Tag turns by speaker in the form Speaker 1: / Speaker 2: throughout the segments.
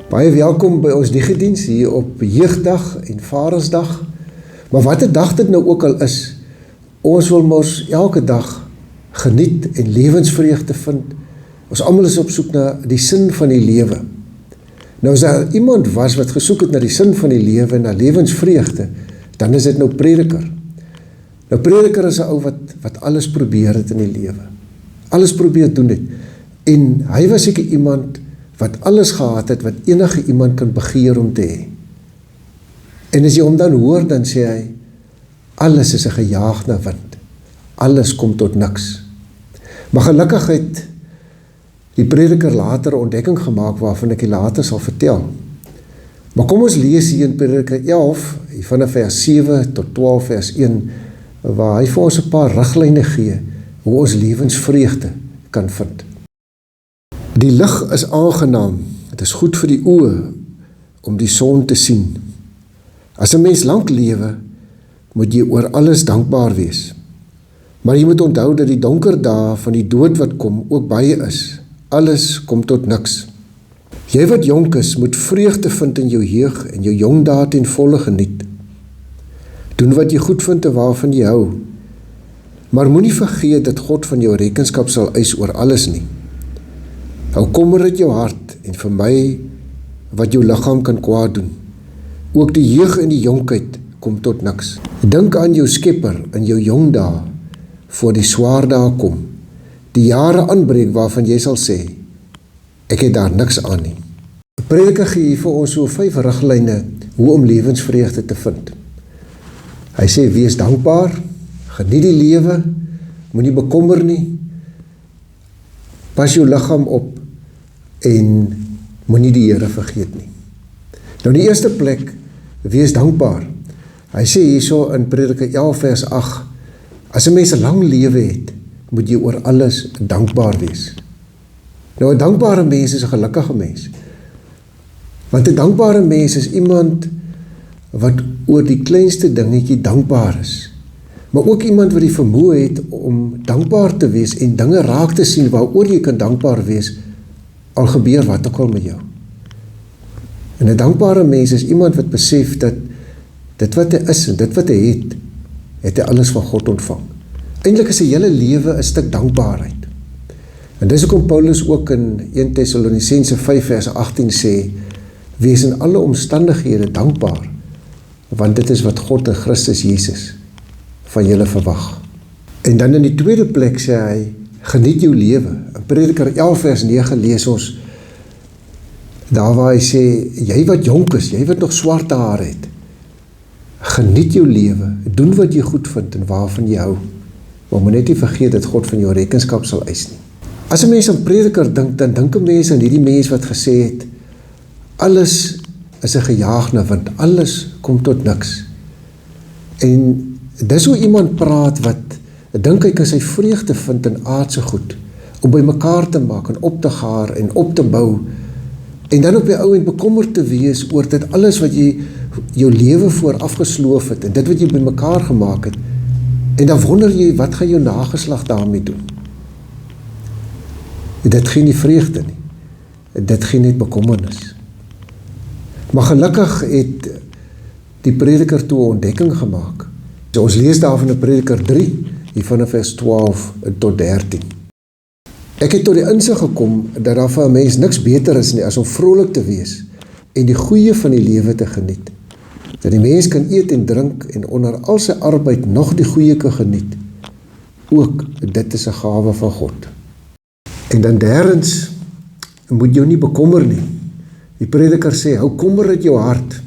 Speaker 1: Baie welkom by ons diegediens hier op Jeugdag en Vadersdag. Maar wat 'n dag dit nou ook al is, ons wil mos elke dag geniet en lewensvreugde vind. Ons almal is op soek na die sin van die lewe. Nou as daar iemand was wat gesoek het na die sin van die lewe, na lewensvreugde, dan is dit nou Prediker. Nou Prediker is 'n ou wat alles probeer het in die lewe. Alles probeer doen het. En hy was seker iemand wat alles gehad het, wat enige iemand kan begeer om te hê. En as jy hom dan hoor, dan sê hy, alles is 'n gejaag na wind. Alles kom tot niks. Maar gelukkig het die Prediker later 'n ontdekking gemaak, waarvan ek later sal vertel. Maar kom ons lees hier in Prediker 11, vanaf vers 7 tot 12 vers 1, waar hy vir ons 'n paar riglyne gee, hoe ons lewensvreugde kan vind. Die lig is aangenaam, het is goed vir die oë, om die son te sien. As 'n mens lank lewe, moet jy oor alles dankbaar wees. Maar jy moet onthou dat die donker dae van die dood wat kom, ook baie is. Alles kom tot niks. Jy wat jonk is, moet vreugde vind in jou jeug en jou jong dae ten volle geniet. Doen wat jy goed vind en waarvan jy hou. Maar moenie vergeet dat God van jou rekenskap sal eis oor alles nie. Hou kommer uit jou hart en vermy wat jou liggaam kan kwaad doen. Ook die jeug en die jonkheid kom tot niks. Dink aan jou Skepper in jou jong dae, voor die swaar dae kom. Die jare aanbreek waarvan jy sal sê, ek het daar niks aan nie. Prediker gee vir ons so 5 riglyne hoe om lewensvreugde te vind. Hy sê, wees dankbaar, geniet die lewe, moenie bekommer nie, pas jou liggaam op en moenie die Here vergeet nie. Nou die eerste plek, wees dankbaar. Hy sê hierso in Prediker 11 vers 8, as 'n mens 'n lang lewe het, moet jy oor alles dankbaar wees. Nou 'n dankbare mens is 'n gelukkige mens. Want 'n dankbare mens is iemand wat oor die kleinste dingetjie dankbaar is. Maar ook iemand wat die vermoë het om dankbaar te wees en dinge raak te sien waaroor jy kan dankbaar wees, al gebeur wat ook al met jou. En 'n dankbare mens is iemand wat besef dat dit wat hy is en dit wat hy het hy alles van God ontvang. Eintlik is sy hele lewe 'n stuk dankbaarheid. En dis hoekom Paulus ook in 1 Tessalonisense 5 vers 18 sê, wees in alle omstandighede dankbaar, want dit is wat God in Christus Jesus van julle verwag. En dan in die tweede plek sê hy, geniet jou lewe. In Prediker 11 vers 9 lees ons, daar waar hy sê, jy wat jonk is, jy wat nog swart hare het, geniet jou lewe, doen wat jy goed vind en waarvan jy hou. Maar moet net nie vergeet dat God van jou rekenskap sal eis nie. As 'n mens aan Prediker dink, dan dink 'n mens aan hierdie mens wat gesê het, alles is 'n gejaag na wind, alles kom tot niks. En dis hoe iemand praat wat dink hy kan sy vreugde vind in aardse goed, om by mekaar te maak en op te gaar en op te bou, en dan op die ou end bekommerd te wees oor dit alles wat jy jou lewe voor afgesloof het, en dit wat jy by mekaar gemaak het, en dan wonder jy, wat gaan jou nageslag daarmee doen? Dit gee nie vreugde nie, dit gee net bekommernis. Maar gelukkig het die Prediker toe 'n ontdekking gemaak. So ons lees daarvan in Prediker 3, hier vanaf vers 12 tot 13. Ek het tot die insig gekom, dat daar vir 'n mens niks beter is nie, as om vrolik te wees, en die goeie van die lewe te geniet. Dat die mens kan eet en drink, en onder al sy arbeid nog die goeie kan geniet. Ook dit is 'n gawe van God. En dan derdens, moet jou nie bekommer nie. Die Prediker sê, hou kommer uit jou hart.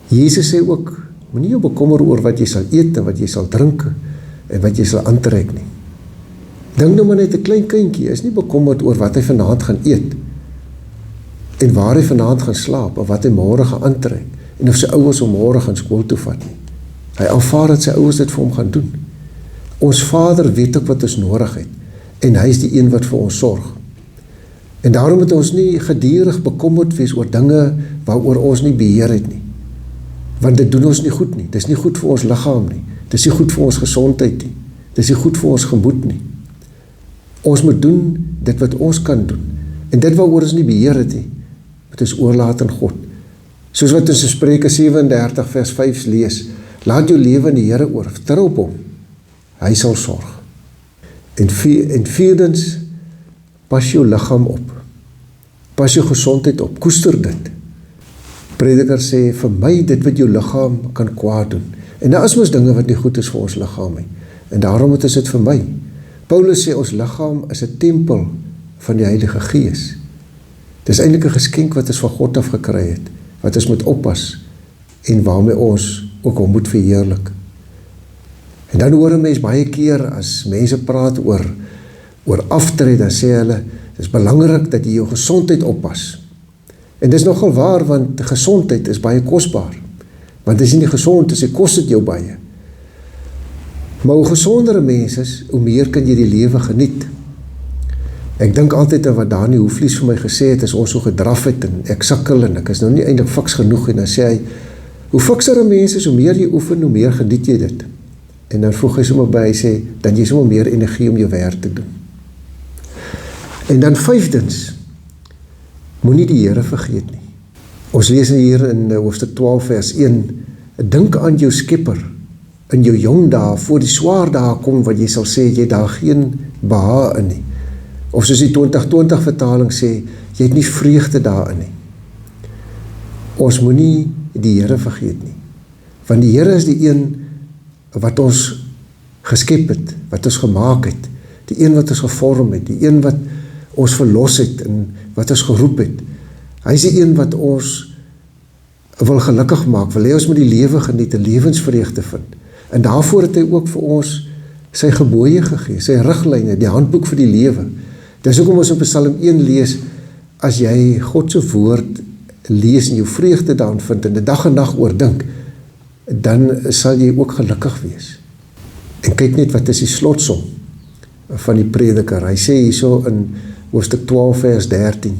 Speaker 1: Jesus sê ook, moenie jou bekommer oor wat jy sal eet, en wat jy sal drink, en wat jy sal aantrek nie. Dink nou maar net 'n klein kindjie, is nie bekommerd oor wat hy vanaand gaan eet, en waar hy vanaand gaan slaap, of wat hy môre gaan aantrek, en of sy ouers hom môre gaan skool toe vat nie. Hy aanvaar dat sy ouers dit vir hom gaan doen. Ons Vader weet ook wat ons nodig het, en hy is die een wat vir ons sorg. En daarom moet ons nie gedurig bekommerd wees oor dinge waaroor ons nie beheer het nie. Want dit doen ons nie goed nie. Dit is nie goed vir ons liggaam nie. Dit is nie goed vir ons gesondheid nie. Dit is nie goed vir ons gemoed nie. Ons moet doen dit wat ons kan doen. En dit waaroor ons nie beheer het nie, wat ons oorlaat aan God. Soos wat ons in Spreuke 37 vers 5 lees, laat jou lewe in die Here oor, vertrou op hom, hy sal sorg. En vierdens, pas jou liggaam op, pas jou gesondheid op, koester dit. Prediker sê, vir my dit wat jou liggaam kan kwaad doen. En daar is mos dinge wat nie goed is vir ons liggaam nie. En daarom het ons dit vir my. Paulus sê ons liggaam is 'n tempel van die Heilige Gees. Dit is eintlik 'n geskenk wat ons van God af gekry het, wat ons moet oppas en waarmee ons ook hom moet verheerlik. En dan hoor 'n mens baie keer as mense praat oor aftrede, dan sê hulle, dit is belangrik dat jy jou gesondheid oppas. En dit is nogal waar, want gesondheid is baie kosbaar. Want as jy nie gesond is, kos dit jou baie. Maar hoe gesondere mens is, hoe meer kan jy die lewe geniet. Ek dink altyd aan wat Dani Hoeflies vir my gesê het, as ons so gedraf het, en ek sukkel, en ek is nou nie eintlik fiks genoeg, en dan sê hy, hoe fikser 'n mens is, hoe meer jy oefen, hoe meer geniet jy dit. En dan voeg hy sommer by, hy sê, dan jy sommer meer energie om jou werk te doen. En dan vyfdens, moenie die Here vergeet nie. Ons lees hier in hoofstuk 12 vers 1, dink aan jou Skepper, in jou jong dae, voor die swaar dae kom, wat jy sal sê, jy daar geen behae in nie. Of soos die 2020 vertaling sê, jy het nie vreugde daarin nie. Ons moenie die Here vergeet nie. Want die Here is die een wat ons geskep het, wat ons gemaak het, die een wat ons gevorm het, die een wat ons verlos het en wat ons geroep het. Hy is die een wat ons wil gelukkig maak, wil hê ons moet die lewe geniet, 'n lewensvreugde vind. En daarvoor het hy ook vir ons sy gebooie gegee, sy riglyne, die handboek vir die lewe. Dis hoekom ons op Psalm 1 lees, as jy God se woord lees en jou vreugde daarin vind en 'n dag en nag oordink, dan sal jy ook gelukkig wees. En kyk net wat is die slotsom van die prediker. Hy sê hierso in hoofstuk 12 vers 13,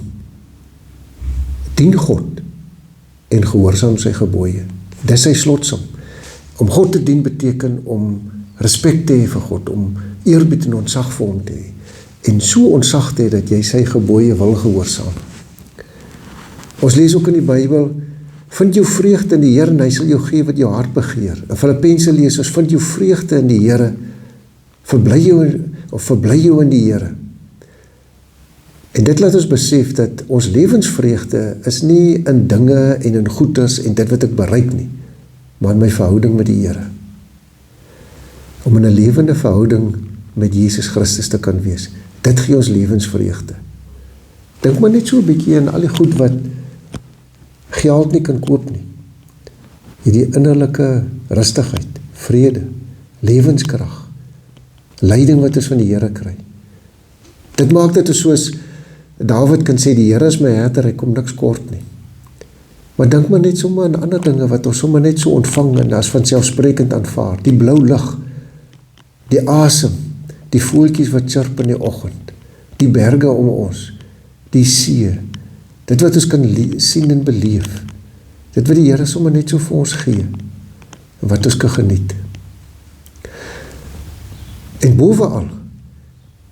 Speaker 1: dien God en gehoorsaam sy gebooie. Dis sy slotsom. Om God te dien beteken om respek te hê vir God, om eerbied en ontzag vir hom te hê. En so ontzag te hê dat jy sy gebooie wil gehoorsaam. Ons lees ook in die Bybel, vind jou vreugde in die Here en hy sal jou gee wat jou hart begeer. In Filippense lees ons, vind jou vreugde in die Here, verbly jou in die Here. En dit laat ons besef dat ons lewensvreugde is nie in dinge en in goeders en dit wat ek bereik nie, maar in my verhouding met die Here. Om in 'n lewende verhouding met Jesus Christus te kan wees. Dit gee ons lewensvreugde. Dink maar net so 'n bietjie aan al die goed wat geld nie kan koop nie. Hierdie innerlike rustigheid, vrede, lewenskrag, leiding wat ons van die Here kry. Dit maak dit soos Dawid kan sê, die Here is my herder, hy kom niks kort nie. Maar dink maar net sommer aan ander dinge wat ons sommer net so ontvang en as vanselfsprekend aanvaar. Die blou lug, die asem, die voeltjies wat chirp in die oggend, die berge om ons, die see, dit wat ons kan sien en beleef, dit wat die Here sommer net so vir ons gee, en wat ons kan geniet. En bovenal,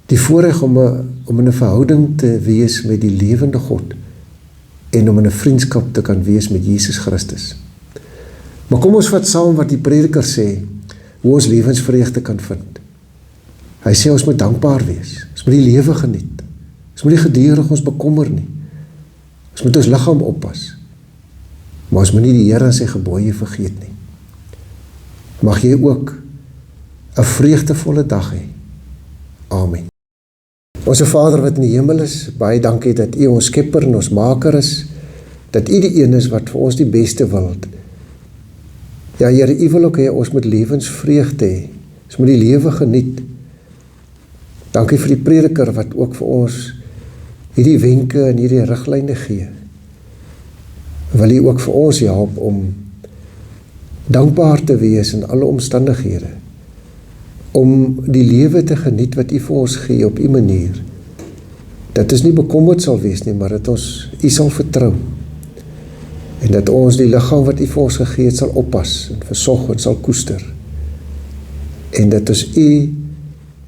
Speaker 1: die voorreg om in 'n verhouding te wees met die lewende God, en om in 'n vriendskap te kan wees met Jesus Christus. Maar kom ons vat saam wat die prediker sê, hoe ons lewensvreugde kan vind. Hy sê ons moet dankbaar wees, ons moet die lewe geniet, ons moet nie gedurig ons bekommer nie, ons moet ons liggaam oppas, maar ons moet nie die Here en sy gebooie vergeet nie. Mag jy ook 'n vreugdevolle dag hê. Amen. Onse Vader wat in die hemel is, baie dankie dat U ons skepper en ons maker is, dat U die een is wat vir ons die beste wil. Ja, Here, U wil ook hê ons moet lewensvreugde hê, ons moet die lewe geniet. Dankie vir die prediker wat ook vir ons hierdie wenke en hierdie riglyne gee. Wil U ook vir ons help om dankbaar te wees in alle omstandighede, om die lewe te geniet wat U vir ons gee op U manier, dat ons nie bekommerd sal wees nie, maar dat ons U sal vertrou, en dat ons die liggaam wat U vir ons gegee het sal oppas, en versorg en sal koester, en dat ons U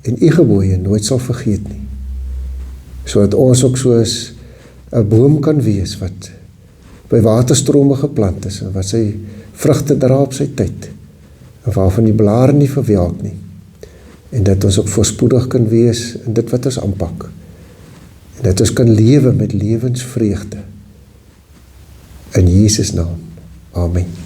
Speaker 1: en U gebooie nooit sal vergeet nie, sodat ons ook soos 'n boom kan wees wat by waterstrome geplant is, en wat sy vrugte dra op sy tyd, en waarvan die blare nie verwelk nie, en dat ons ook voorspoedig kan wees in dit wat ons aanpak, en dat ons kan lewe met lewensvreugde, in Jesus naam, amen.